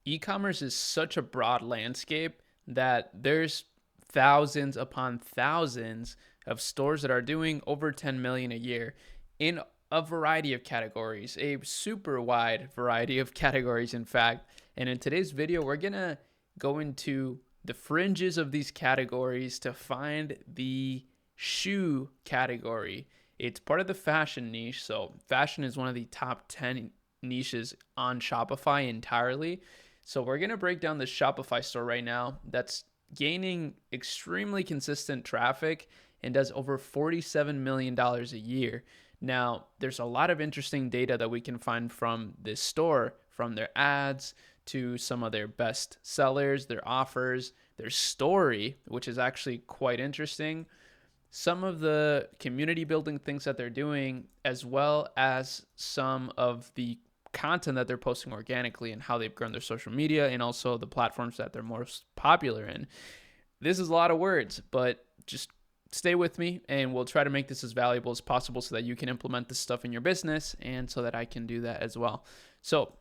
E-commerce is such a broad landscape that there's thousands upon thousands of stores that are doing over 10 million a year in a variety of categories, a super wide variety of categories, in fact. And in today's video, we're going to go into the fringes of these categories to find the shoe category. It's part of the fashion niche. So, fashion is one of the top 10 niches on Shopify entirely. So we're going to break down the Shopify store right now that's gaining extremely consistent traffic and does over $47 million a year. Now, there's a lot of interesting data that we can find from this store, from their ads to some of their best sellers, their offers, their story, which is actually quite interesting, some of the community building things that they're doing, as well as some of the content that they're posting organically and how they've grown their social media and also the platforms that they're most popular in. This is a lot of words, but just stay with me and we'll try to make this as valuable as possible so that you can implement this stuff in your business and so that I can do that as well. So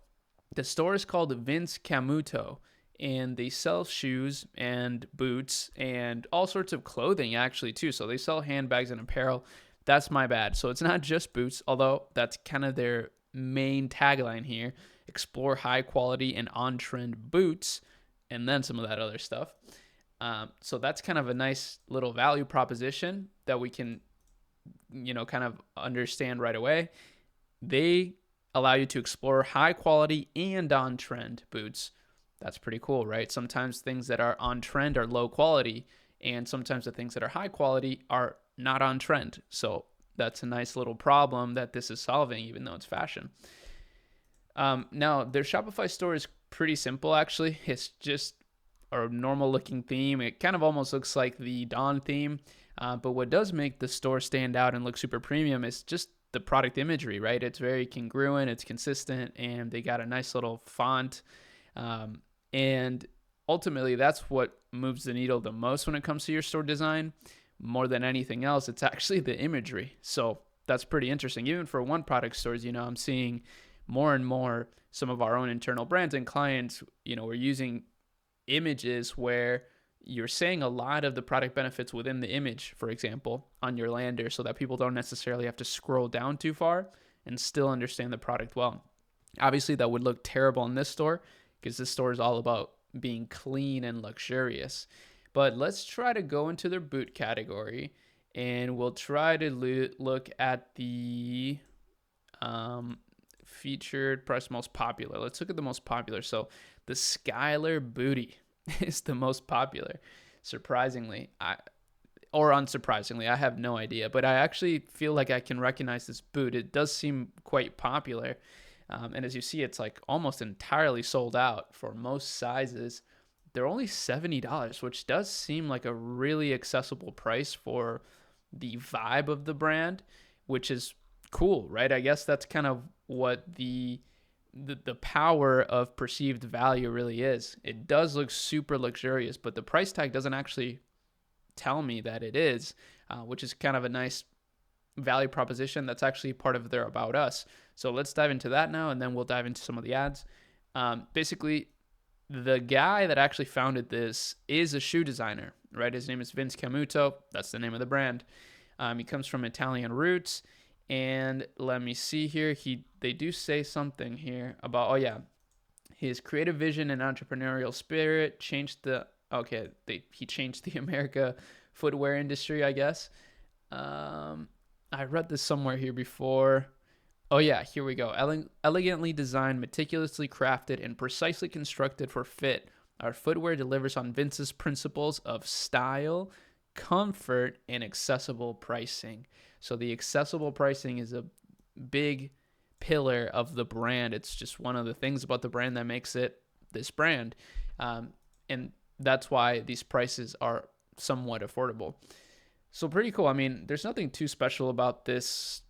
the store is called Vince Camuto, and they sell shoes and boots and all sorts of clothing actually too. So they sell handbags and apparel. That's my bad. So it's not just boots, although that's kind of their main tagline here: explore high quality and on trend boots, and then some of that other stuff. So that's kind of a nice little value proposition that we can, kind of understand right away. They allow you to explore high quality and on trend boots. That's pretty cool, right? Sometimes things that are on trend are low quality, and sometimes the things that are high quality are not on trend. So that's a nice little problem that this is solving, even though it's fashion. Now, their Shopify store is pretty simple, actually. It's just a normal looking theme. It kind of almost looks like the Dawn theme. But what does make the store stand out and look super premium is just the product imagery, right? It's very congruent, it's consistent, and they got a nice little font. And ultimately, that's what moves the needle the most when it comes to your store design. More than anything else, it's actually the imagery. So that's pretty interesting. Even for one product stores, I'm seeing more and more some of our own internal brands and clients, we're using images where you're saying a lot of the product benefits within the image, for example, on your lander, so that people don't necessarily have to scroll down too far and still understand the product well. Obviously, that would look terrible in this store because this store is all about being clean and luxurious. But let's try to go into their boot category, and we'll try to look at the featured, price, most popular. Let's look at the most popular. So the Skylar Booty is the most popular, surprisingly. Or unsurprisingly, I have no idea. But I actually feel like I can recognize this boot. It does seem quite popular. And as you see, it's like almost entirely sold out for most sizes. They're only $70, which does seem like a really accessible price for the vibe of the brand, which is cool, right? I guess that's kind of what the power of perceived value really is. It does look super luxurious, but the price tag doesn't actually tell me that it is, which is kind of a nice value proposition that's actually part of their About Us. So let's dive into that now, and then we'll dive into some of the ads. Basically, the guy that actually founded this is a shoe designer, right? His name is Vince Camuto. That's the name of the brand. He comes from Italian roots. And let me see here. They do say something here about, his creative vision and entrepreneurial spirit changed he changed the America footwear industry, I guess. I read this somewhere here before. Oh yeah, here we go. Elegantly designed, meticulously crafted, and precisely constructed for fit, our footwear delivers on Vince's principles of style, comfort, and accessible pricing. So the accessible pricing is a big pillar of the brand. It's just one of the things about the brand that makes it this brand. And that's why these prices are somewhat affordable. So pretty cool. I mean, there's nothing too special about this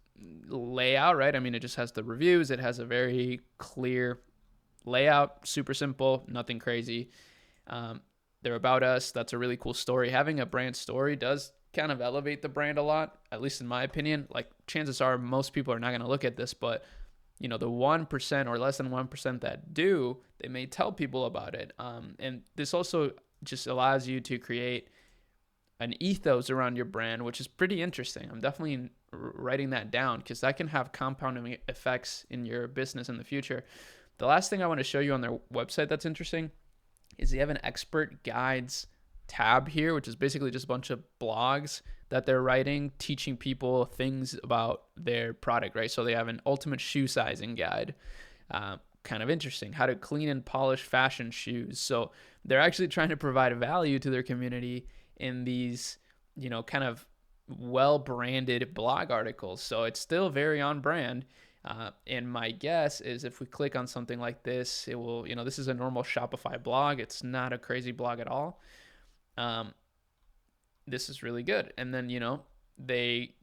layout, right? I mean, it just has the reviews. It has a very clear layout, super simple, nothing crazy. They're About Us. That's a really cool story. Having a brand story does kind of elevate the brand a lot, at least in my opinion. Like, chances are most people are not going to look at this, but the 1% or less than 1% that do, they may tell people about it. And this also just allows you to create an ethos around your brand, which is pretty interesting. I'm definitely writing that down because that can have compounding effects in your business in the future. The last thing I want to show you on their website that's interesting is they have an expert guides tab here, which is basically just a bunch of blogs that they're writing, teaching people things about their product, right? So they have an ultimate shoe sizing guide. Kind of interesting, how to clean and polish fashion shoes. So they're actually trying to provide value to their community in these, kind of well-branded blog articles. So it's still very on brand. And my guess is if we click on something like this, it will, this is a normal Shopify blog. It's not a crazy blog at all. This is really good. And then, they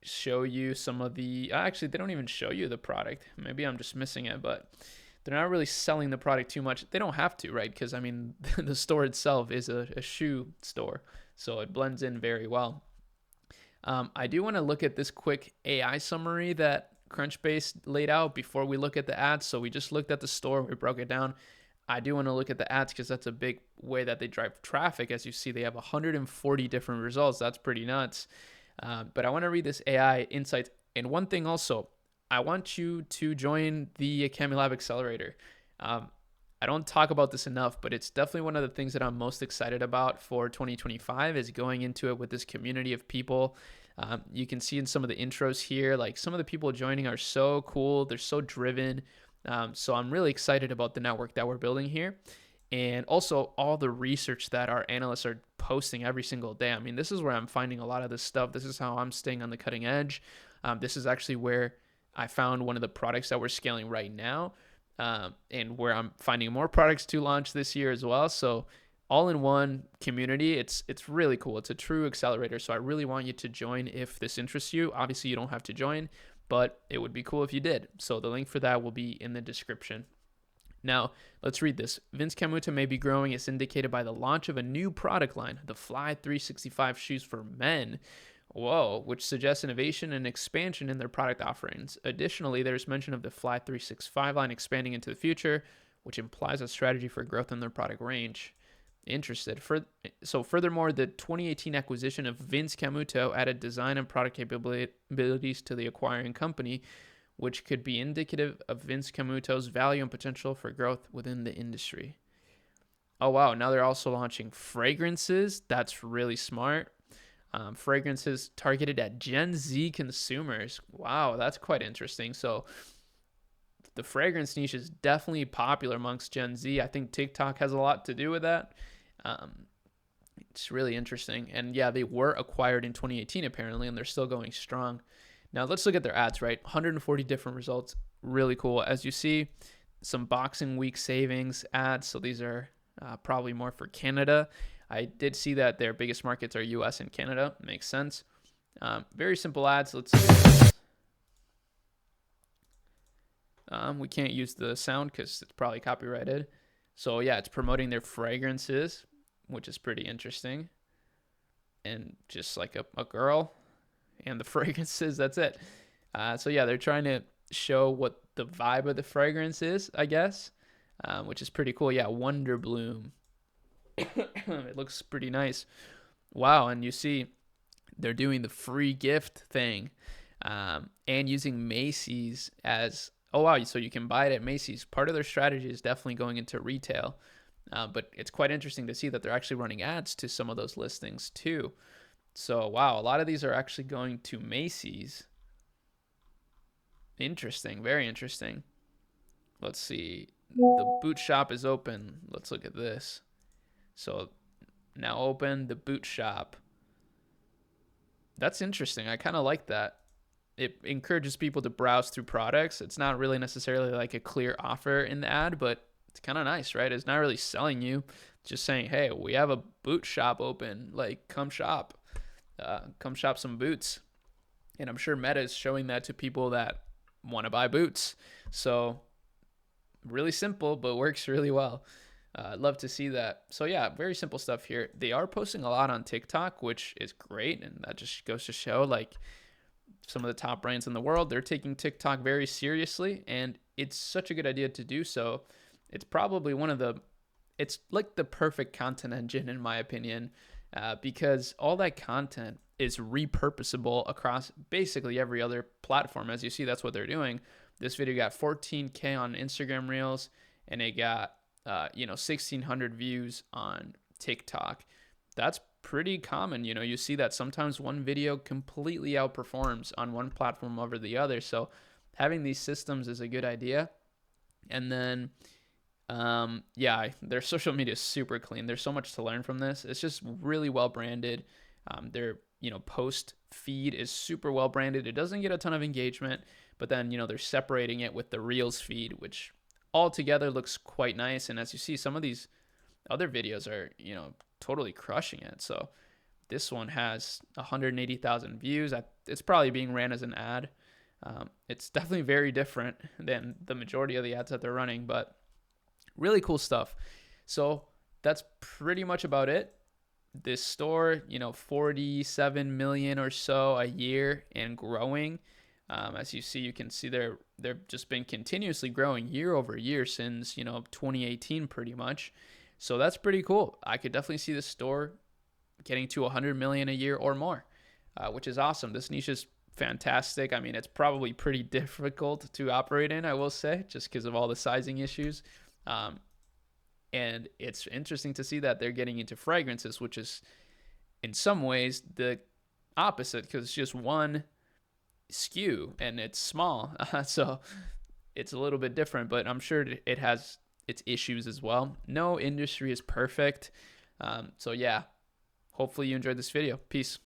show you some of the, actually, they don't even show you the product. Maybe I'm just missing it, but they're not really selling the product too much. They don't have to, right? Because, the store itself is a shoe store. So it blends in very well. I do want to look at this quick AI summary that Crunchbase laid out before we look at the ads. So we just looked at the store, we broke it down. I do want to look at the ads because that's a big way that they drive traffic. As you see, they have 140 different results. That's pretty nuts. But I want to read this AI insights. And one thing also, I want you to join the Academy Lab Accelerator. I don't talk about this enough, but it's definitely one of the things that I'm most excited about for 2025 is going into it with this community of people. You can see in some of the intros here, like some of the people joining are so cool. They're so driven. So I'm really excited about the network that we're building here. And also all the research that our analysts are posting every single day. This is where I'm finding a lot of this stuff. This is how I'm staying on the cutting edge. This is actually where I found one of the products that we're scaling right now, and where I'm finding more products to launch this year as well. So all in one community, it's really cool. It's a true accelerator. So I really want you to join if this interests you. Obviously, you don't have to join, but it would be cool if you did. So the link for that will be in the description. Now, let's read this. Vince Camuto may be growing as indicated by the launch of a new product line, the Fly 365 shoes for men. Whoa, which suggests innovation and expansion in their product offerings. Additionally, there's mention of the Fly 365 line expanding into the future, which implies a strategy for growth in their product range. Interested. So furthermore, the 2018 acquisition of Vince Camuto added design and product capabilities to the acquiring company, which could be indicative of Vince Camuto's value and potential for growth within the industry. Oh, wow. Now they're also launching fragrances. That's really smart. Fragrances targeted at Gen Z consumers. Wow, that's quite interesting. So the fragrance niche is definitely popular amongst Gen Z. I think TikTok has a lot to do with that. It's really interesting. And yeah, they were acquired in 2018 apparently, and they're still going strong. Now let's look at their ads, right? 140 different results. Really cool. As you see, some Boxing Week savings ads. So these are probably more for Canada. I did see that their biggest markets are US and Canada. Makes sense. Very simple ads. Let's see this. We can't use the sound because it's probably copyrighted. So yeah, it's promoting their fragrances, which is pretty interesting. And just like a girl and the fragrances, that's it. So yeah, they're trying to show what the vibe of the fragrance is, I guess, which is pretty cool. Yeah, Wonder Bloom. It looks pretty nice. Wow, and you see they're doing the free gift thing, and using Macy's as, oh wow, so you can buy it at Macy's. Part of their strategy is definitely going into retail, but it's quite interesting to see that they're actually running ads to some of those listings too. So wow, a lot of these are actually going to Macy's. Interesting, very interesting. Let's see. The boot shop is open. Let's look at this. So now open the boot shop. That's interesting. I kind of like that. It encourages people to browse through products. It's not really necessarily like a clear offer in the ad, but it's kind of nice, right? It's not really selling you. It's just saying, hey, we have a boot shop open. Like, come shop. Come shop some boots. And I'm sure Meta is showing that to people that want to buy boots. So really simple, but works really well. I'd love to see that. So yeah, very simple stuff here. They are posting a lot on TikTok, which is great. And that just goes to show, like, some of the top brands in the world, they're taking TikTok very seriously, and it's such a good idea to do so. It's probably it's like the perfect content engine in my opinion, because all that content is repurposable across basically every other platform. As you see, that's what they're doing. This video got 14K on Instagram Reels, and it got 1,600 views on TikTok. That's pretty common. You see that sometimes one video completely outperforms on one platform over the other. So having these systems is a good idea. And then their social media is super clean. There's so much to learn from this. It's just really well branded. Their post feed is super well branded. It doesn't get a ton of engagement, but then they're separating it with the Reels feed, which altogether looks quite nice. And as you see, some of these other videos are totally crushing it. So this one has 180,000 views. It's probably being ran as an ad. It's definitely very different than the majority of the ads that they're running, but really cool stuff. So that's pretty much about it. This store, 47 million or so a year and growing. As you see, you can see they've just been continuously growing year over year since 2018 pretty much. So that's pretty cool. I could definitely see this store getting to 100 million a year or more, which is awesome. This niche is fantastic. I mean, it's probably pretty difficult to operate in, I will say, just because of all the sizing issues. And it's interesting to see that they're getting into fragrances, which is in some ways the opposite, because it's just one SKU and it's small. So it's a little bit different, but I'm sure it has its issues as well. No industry is perfect. So yeah, hopefully you enjoyed this video. Peace.